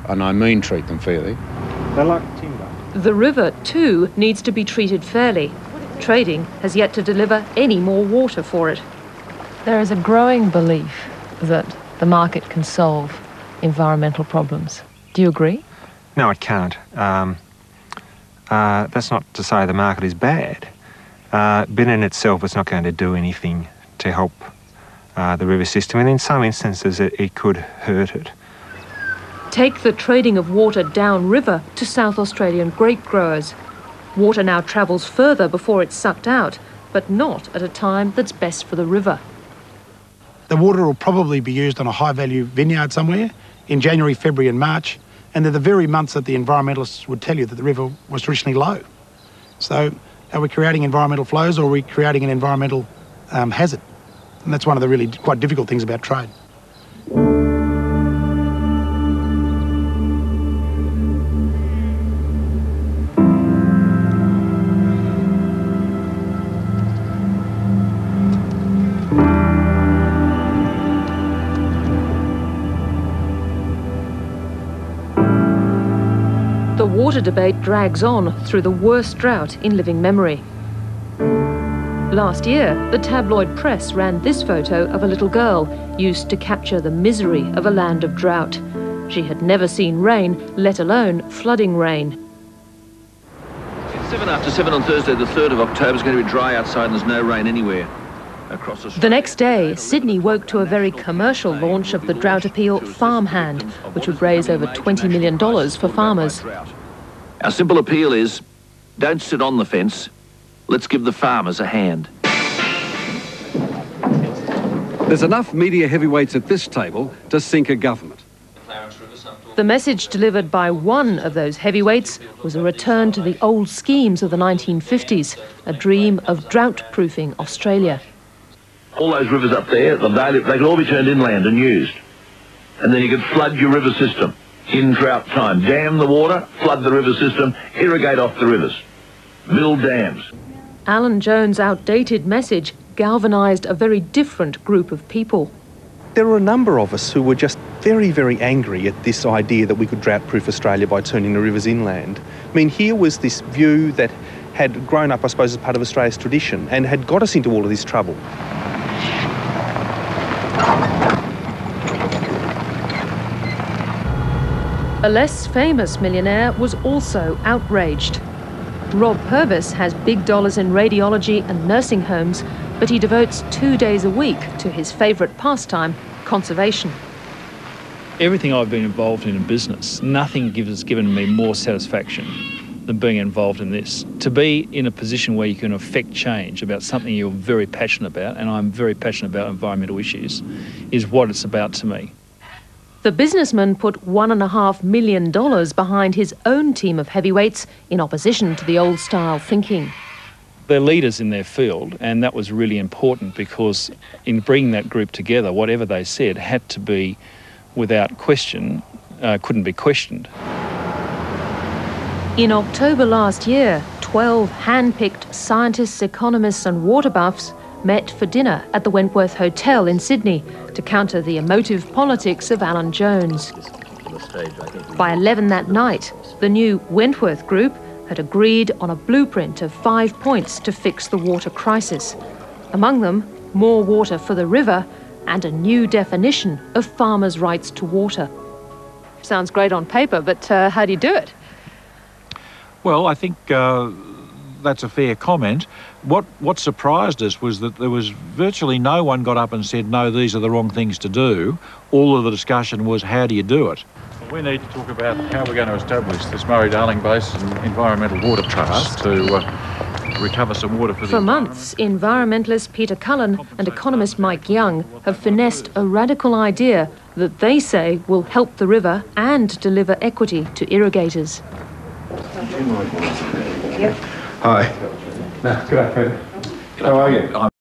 and I mean treat them fairly. They like timber. The river, too, needs to be treated fairly. Trading has yet to deliver any more water for it. There is a growing belief that the market can solve environmental problems. Do you agree? No, it can't. That's not to say the market is bad, but in itself it's not going to do anything to help the river system, and in some instances it could hurt it. Take the trading of water downriver to South Australian grape growers. Water now travels further before it's sucked out, but not at a time that's best for the river. The water will probably be used on a high-value vineyard somewhere in January, February and March, and they're the very months that the environmentalists would tell you that the river was traditionally low. So are we creating environmental flows, or are we creating an environmental hazard? And that's one of the really quite difficult things about trade. The water debate drags on through the worst drought in living memory. Last year, the tabloid press ran this photo of a little girl used to capture the misery of a land of drought. She had never seen rain, let alone flooding rain. It's 7 after 7 on Thursday, the 3rd of October. It's going to be dry outside and there's no rain anywhere across Australia. The next day, Sydney woke to a very commercial launch of the drought appeal Farmhand, which would raise over $20 million for farmers. Our simple appeal is, don't sit on the fence. Let's give the farmers a hand. There's enough media heavyweights at this table to sink a government. The message delivered by one of those heavyweights was a return to the old schemes of the 1950s, a dream of drought-proofing Australia. All those rivers up there, they could all be turned inland and used. And then you could flood your river system in drought time. Dam the water, flood the river system, irrigate off the rivers, build dams. Alan Jones' outdated message galvanised a very different group of people. There were a number of us who were just very, very angry at this idea that we could drought-proof Australia by turning the rivers inland. I mean, here was this view that had grown up, I suppose, as part of Australia's tradition and had got us into all of this trouble. A less famous millionaire was also outraged. Rob Purvis has big dollars in radiology and nursing homes, but he devotes 2 days a week to his favourite pastime, conservation. Everything I've been involved in business, nothing has given me more satisfaction than being involved in this. To be in a position where you can affect change about something you're very passionate about, and I'm very passionate about environmental issues, is what it's about to me. The businessman put $1.5 million behind his own team of heavyweights in opposition to the old-style thinking. They're leaders in their field, and that was really important because in bringing that group together, whatever they said had to be, without question, couldn't be questioned. In October last year, 12 hand-picked scientists, economists and water buffs met for dinner at the Wentworth Hotel in Sydney to counter the emotive politics of Alan Jones. By 11 that night, the new Wentworth Group had agreed on a blueprint of 5 points to fix the water crisis. Among them, more water for the river and a new definition of farmers' rights to water. Sounds great on paper, but how do you do it? Well, I think that's a fair comment. What surprised us was that there was virtually no one got up and said, no, these are the wrong things to do. All of the discussion was, how do you do it? We need to talk about how we're going to establish this Murray-Darling Basin Environmental Water Trust to recover some water for the environment. months, environmentalist Peter Cullen and economist Mike Young have finessed a radical idea that they say will help the river and deliver equity to irrigators. Hi. Good day, Peter. How are you?